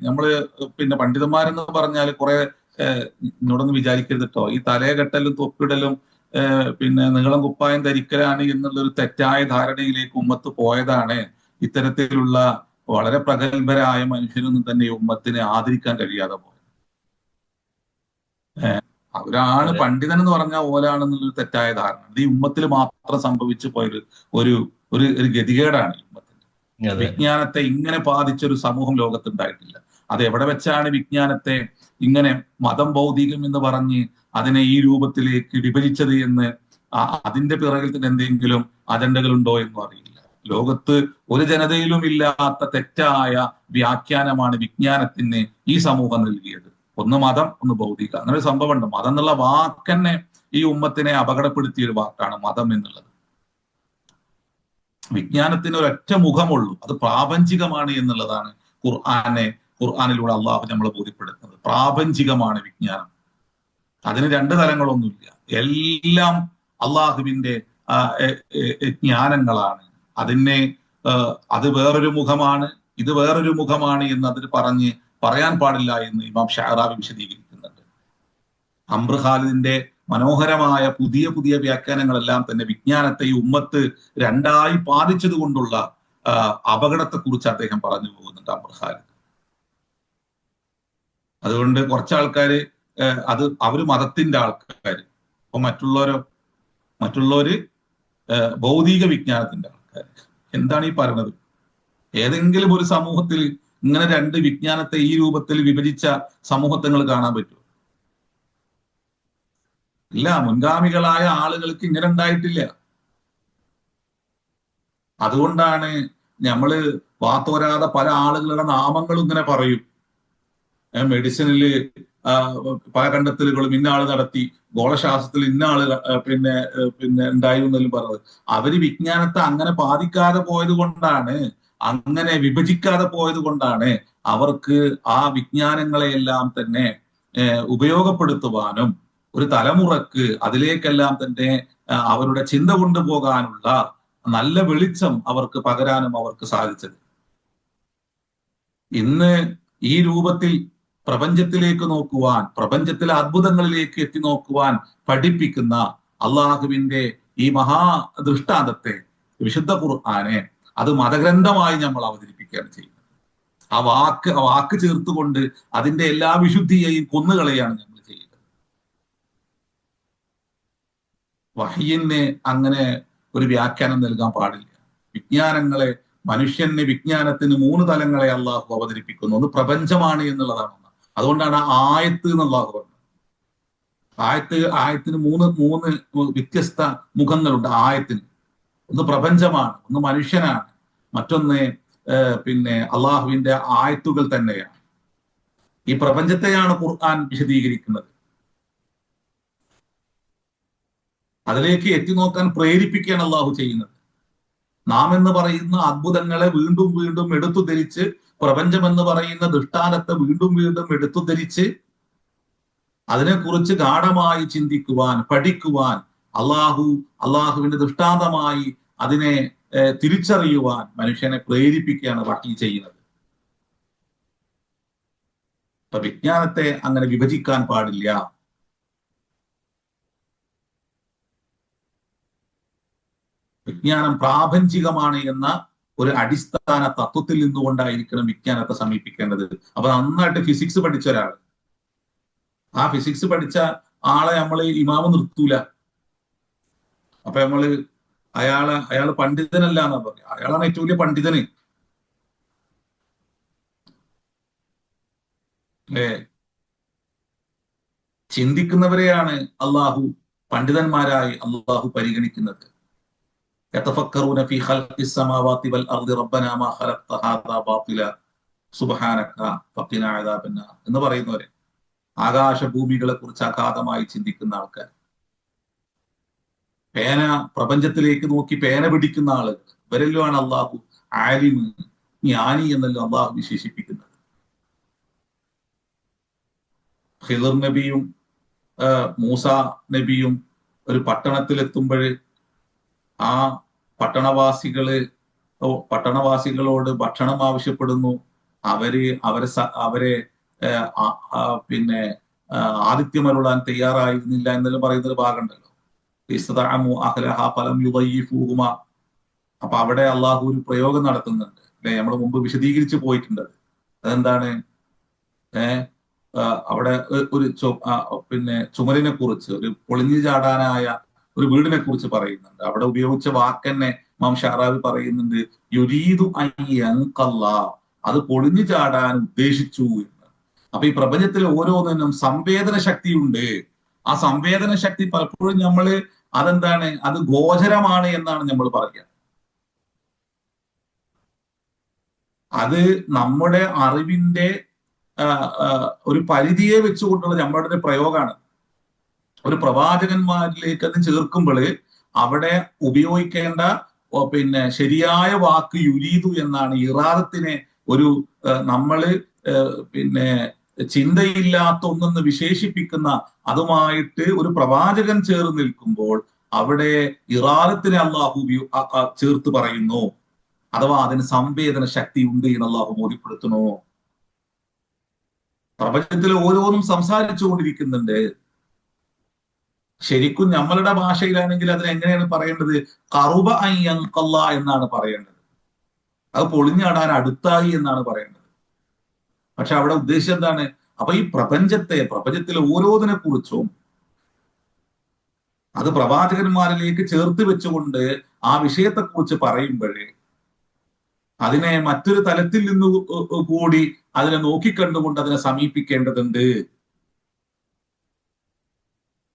നമ്മള് പിന്നെ പണ്ഡിതന്മാരെന്ന് പറഞ്ഞാൽ കുറെ എന്നോടൊന്നും വിചാരിക്കരുത് കേട്ടോ, ഈ തലയെകെട്ടലും തൊപ്പിടലും പിന്നെ നീളം കുപ്പായം ധരിക്കലാണ് എന്നുള്ളൊരു തെറ്റായ ധാരണയിലേക്ക് ഉമ്മത്ത് പോയതാണ്. ഇത്തരത്തിലുള്ള വളരെ പ്രഗത്ഭരായ മനുഷ്യരൊന്നും തന്നെ ഈ ഉമ്മത്തിനെ ആദരിക്കാൻ കഴിയാതെ പോയത്. അവരാണ് പണ്ഡിതൻ എന്ന് പറഞ്ഞാൽ ഓലാണെന്നുള്ളൊരു തെറ്റായ ധാരണ. ഇത് ഈ ഉമ്മത്തിൽ മാത്രം സംഭവിച്ചു പോയൊരു ഒരു ഒരു ഒരു ഗതികേടാണ് ഈ ഉമ്മത്തിന്റെ. വിജ്ഞാനത്തെ ഇങ്ങനെ ബാധിച്ചൊരു സമൂഹം ലോകത്തുണ്ടായിട്ടില്ല. അത് എവിടെ വെച്ചാണ് വിജ്ഞാനത്തെ ഇങ്ങനെ മതം ഭൗതികം എന്ന് പറഞ്ഞ് അതിനെ ഈ രൂപത്തിലേക്ക് വിഭജിച്ചത് എന്ന് അതിന്റെ പിറകിൽ തന്നെ എന്തെങ്കിലും അജണ്ടകളുണ്ടോ എന്നും അറിയില്ല. ലോകത്ത് ഒരു ജനതയിലും ഇല്ലാത്ത തെറ്റായ വ്യാഖ്യാനമാണ് വിജ്ഞാനത്തിന് ഈ സമൂഹം നൽകിയത്. ഒന്ന് മതം, ഒന്ന് ഭൗതിക. അങ്ങനെ ഒരു സംഭവം ഉണ്ട്. മതം എന്നുള്ള വാക്കന്നെ ഈ ഉമ്മത്തിനെ അപകടപ്പെടുത്തിയ ഒരു വാക്കാണ് മതം എന്നുള്ളത്. വിജ്ഞാനത്തിന് ഒരൊറ്റ മുഖമുള്ളൂ, അത് പ്രാപഞ്ചികമാണ് എന്നുള്ളതാണ് ഖുർആനിലൂടെ അള്ളാഹു നമ്മളെ ബോധ്യപ്പെടുത്തുന്നത്. പ്രാപഞ്ചികമാണ് വിജ്ഞാനം, അതിന് രണ്ട് തലങ്ങളൊന്നുമില്ല. എല്ലാം അള്ളാഹുവിന്റെ ജ്ഞാനങ്ങളാണ്. അത് വേറൊരു മുഖമാണ്, ഇത് വേറൊരു മുഖമാണ് എന്ന് അതിന് പറയാൻ പാടില്ല എന്ന് ഇമാം ഷഅറാബി വിശദീകരിക്കുന്നുണ്ട്. അംർ ഖാലിദിന്റെ മനോഹരമായ പുതിയ പുതിയ വ്യാഖ്യാനങ്ങളെല്ലാം തന്നെ വിജ്ഞാനത്തെ ഈ ഉമ്മത്ത് രണ്ടായി പാലിച്ചത് കൊണ്ടുള്ള അപകടത്തെക്കുറിച്ച് അദ്ദേഹം പറഞ്ഞു പോകുന്നുണ്ട് അംർ ഖാലിദ്. അതുകൊണ്ട് കുറച്ചാൾക്കാര് അവര് മതത്തിന്റെ ആൾക്കാര്, അപ്പൊ മറ്റുള്ളവര് ഭൗതിക വിജ്ഞാനത്തിന്റെ ആൾക്കാർ. എന്താണ് ഈ പറയുന്നത്? ഏതെങ്കിലും ഒരു സമൂഹത്തിൽ ഇങ്ങനെ രണ്ട് വിജ്ഞാനത്തെ ഈ രൂപത്തിൽ വിഭജിച്ച സമൂഹത്തെ നിങ്ങൾ കാണാൻ പറ്റുമോ? ഇല്ല. മുൻഗാമികളായ ആളുകൾക്ക് ഇങ്ങനെ ഉണ്ടായിട്ടില്ല. അതുകൊണ്ടാണ് നമ്മള് വാത്തോരാതെ പല ആളുകളുടെ നാമങ്ങളും ഇങ്ങനെ പറയും. മെഡിസിനില് പല കണ്ടെത്തലുകളും ഇന്ന ആള് നടത്തി, ഗോളശാസ്ത്രത്തിൽ ഇന്ന ആള് പിന്നെ ഉണ്ടായി എന്നെല്ലാം പറഞ്ഞത്. അവര് വിജ്ഞാനത്തെ അങ്ങനെ ബാധിക്കാതെ പോയത് കൊണ്ടാണ്, അങ്ങനെ വിഭജിക്കാതെ പോയത് കൊണ്ടാണ് അവർക്ക് ആ വിജ്ഞാനങ്ങളെയെല്ലാം തന്നെ ഉപയോഗപ്പെടുത്തുവാനും ഒരു തലമുറക്ക് അതിലേക്കെല്ലാം തന്നെ അവരുടെ ചിന്ത കൊണ്ടുപോകാനുള്ള നല്ല വെളിച്ചം അവർക്ക് പകരാനും അവർക്ക് സാധിച്ചത്. ഇന്ന് ഈ രൂപത്തിൽ പ്രപഞ്ചത്തിലേക്ക് നോക്കുവാൻ, പ്രപഞ്ചത്തിലെ അത്ഭുതങ്ങളിലേക്ക് എത്തി നോക്കുവാൻ പഠിപ്പിക്കുന്ന അള്ളാഹുവിന്റെ ഈ മഹാദൃഷ്ടാന്തത്തെ, വിശുദ്ധ ഖുർആനെ, അത് മതഗ്രന്ഥമായി നമ്മൾ അവതരിപ്പിക്കുകയാണ് ചെയ്യുന്നത്. ആ വാക്ക് ചേർത്തുകൊണ്ട് അതിന്റെ എല്ലാ വിശുദ്ധിയെയും കൊന്നുകളയാണ് നമ്മൾ ചെയ്യുന്നത്. വഹയിന് അങ്ങനെ ഒരു വ്യാഖ്യാനം നൽകാൻ പാടില്ല. വിജ്ഞാനത്തിന് 3 തലങ്ങളെ അള്ളാഹു അവതരിപ്പിക്കുന്നു. ഒന്ന് പ്രപഞ്ചമാണ് എന്നുള്ളതാണ്. അതുകൊണ്ടാണ് ആയത്ത് എന്ന് അള്ളാഹു പറഞ്ഞത്. ആയത്തിന് മൂന്ന് വ്യത്യസ്ത മുഖങ്ങളുണ്ട് ആയത്തിന്. ഒന്ന് പ്രപഞ്ചമാണ്, ഒന്ന് മനുഷ്യനാണ്, മറ്റൊന്ന് അള്ളാഹുവിന്റെ ആയത്തുകൾ തന്നെയാണ്. ഈ പ്രപഞ്ചത്തെയാണ് ഖുർആൻ വിശദീകരിക്കുന്നത്. അതിലേക്ക് എത്തി നോക്കാൻ പ്രേരിപ്പിക്കുകയാണ് അള്ളാഹു ചെയ്യുന്നത്. നാം എന്ന് പറയുന്ന അത്ഭുതങ്ങളെ വീണ്ടും വീണ്ടും എടുത്തു ധരിച്ച്, പ്രപഞ്ചം എന്ന് പറയുന്ന ദൃഷ്ടാന്തത്തെ വീണ്ടും വീണ്ടും എടുത്തു ധരിച്ച് അതിനെക്കുറിച്ച് ഗാഢമായി ചിന്തിക്കുവാൻ, പഠിക്കുവാൻ, അള്ളാഹുവിന്റെ ദൃഷ്ടാന്തമായി അതിനെ തിരിച്ചറിയുവാൻ മനുഷ്യനെ പ്രേരിപ്പിക്കുകയാണ് വഹി ചെയ്യുന്നത്. അപ്പൊ വിജ്ഞാനത്തെ അങ്ങനെ വിഭജിക്കാൻ പാടില്ല. വിജ്ഞാനം പ്രാപഞ്ചികമാണ് എന്ന ഒരു അടിസ്ഥാന തത്വത്തിൽ നിന്നുകൊണ്ടായിരിക്കണം വിജ്ഞാനത്തെ സമീപിക്കേണ്ടത്. അപ്പൊ നന്നായിട്ട് ഫിസിക്സ് പഠിച്ച ഒരാൾ, ആ ഫിസിക്സ് പഠിച്ച ആളെ നമ്മൾ ഇമാമ് നിർത്തൂല. അപ്പൊ അയാള് പണ്ഡിതനല്ല എന്നാ പറയാ. അയാളാണ് ഏറ്റവും വലിയ പണ്ഡിതന്. ചിന്തിക്കുന്നവരെയാണ് അള്ളാഹു പണ്ഡിതന്മാരായി അള്ളാഹു പരിഗണിക്കുന്നത്. യതഫക്കറൂന ഫീ ഖൽഖിസ് സമാവാതി വൽ അർദി റബ്ബനാ മാ ഖലഖ്ത ഹാദാ ബാതില സുബ്ഹാനക ഫഖിനാ അദാബന്നാർ എന്ന് പറയുന്നവരെ, ആകാശഭൂമികളെ കുറിച്ച് അഗാധമായി ചിന്തിക്കുന്ന ആൾക്കാർ, പ്രപഞ്ചത്തിലേക്ക് നോക്കി പേന പിടിക്കുന്ന ആളുകൾ, ഇവരെല്ലുമാണ് അള്ളാഹു ആലിമ്, ജ്ഞാനി എന്നെല്ലാം അള്ളാഹു വിശേഷിപ്പിക്കുന്നത്. ഖിദർ നബിയും മൂസ നബിയും ഒരു പട്ടണത്തിലെത്തുമ്പോൾ ആ പട്ടണവാസികളോട് ഭക്ഷണം ആവശ്യപ്പെടുന്നു. അവരെ പിന്നെ ആതിഥ്യമരുളാൻ തയ്യാറായിരുന്നില്ല എന്നെല്ലാം പറയുന്നൊരു ഭാഗമുണ്ടല്ലോ. അപ്പൊ അവിടെ അള്ളാഹു ഒരു പ്രയോഗം നടത്തുന്നുണ്ട് അല്ലെ, നമ്മൾ മുമ്പ് വിശദീകരിച്ചു പോയിട്ടുണ്ട്. അതെന്താണ്? അവിടെ ഒരു പിന്നെ ചുമരിനെ കുറിച്ച്, ഒരു പൊളിഞ്ഞു ചാടാനായ ഒരു വീടിനെ കുറിച്ച് പറയുന്നുണ്ട്. അവിടെ ഉപയോഗിച്ച വാക്കന്നെ ഇമാം ഷാറാവി പറയുന്നുണ്ട്, യുരീദു അയ്യൻകല്ല, അത് പൊളിഞ്ഞു ചാടാൻ ഉദ്ദേശിച്ചു എന്ന്. അപ്പൊ ഈ പ്രപഞ്ചത്തിൽ ഓരോന്നിനും സംവേദന ശക്തിയുണ്ട്. ആ സംവേദന ശക്തി പലപ്പോഴും നമ്മള് അതെന്താണ്, അത് ഗോചരമാണ് എന്നാണ് നമ്മൾ പറയുക. അത് നമ്മുടെ അറിവിന്റെ ഒരു പരിധിയെ വെച്ചുകൊണ്ടുള്ള നമ്മളുടെ ഒരു പ്രയോഗമാണ്. ഒരു പ്രവാചകന്മാരിലേക്ക് അത് ചേർക്കുമ്പോൾ അവിടെ ഉപയോഗിക്കേണ്ട പിന്നെ ശരിയായ വാക്ക് യുരീദു എന്നാണ്. ഇറാദത്തിനെ ഒരു നമ്മള് പിന്നെ ചിന്തയില്ലാത്ത ഒന്നെന്ന് വിശേഷിപ്പിക്കുന്ന അതുമായിട്ട് ഒരു പ്രവാചകൻ ചേർന്ന് നിൽക്കുമ്പോൾ അവിടെ ഇറാദത്തിനെ അള്ളാഹു ചേർത്ത് പറയുന്നു, അഥവാ അതിന് സംവേദന ശക്തി ഉണ്ട് എന്ന് അള്ളാഹു ബോധ്യപ്പെടുത്തുന്നു. പ്രപഞ്ചത്തിൽ ഓരോന്നും സംസാരിച്ചു കൊണ്ടിരിക്കുന്നുണ്ട്. ശരിക്കും നമ്മളുടെ ഭാഷയിലാണെങ്കിൽ അതിന് എങ്ങനെയാണ് പറയേണ്ടത്? കറുബ അയ്യൻകല്ല എന്നാണ് പറയേണ്ടത്. അത് പൊളിഞ്ഞാടാൻ അടുത്തായി എന്നാണ് പറയേണ്ടത്. പക്ഷെ അവിടെ ഉദ്ദേശം എന്താണ്? അപ്പൊ ഈ പ്രപഞ്ചത്തിലെ ഓരോന്നിനെ കുറിച്ചും അത് പ്രവാചകന്മാരിലേക്ക് ചേർത്ത് വെച്ചുകൊണ്ട് ആ വിഷയത്തെക്കുറിച്ച് പറയുമ്പോഴേ അതിനെ മറ്റൊരു തലത്തിൽ നിന്ന് കൂടി അതിനെ നോക്കിക്കണ്ടുകൊണ്ട് അതിനെ സമീപിക്കേണ്ടതുണ്ട്.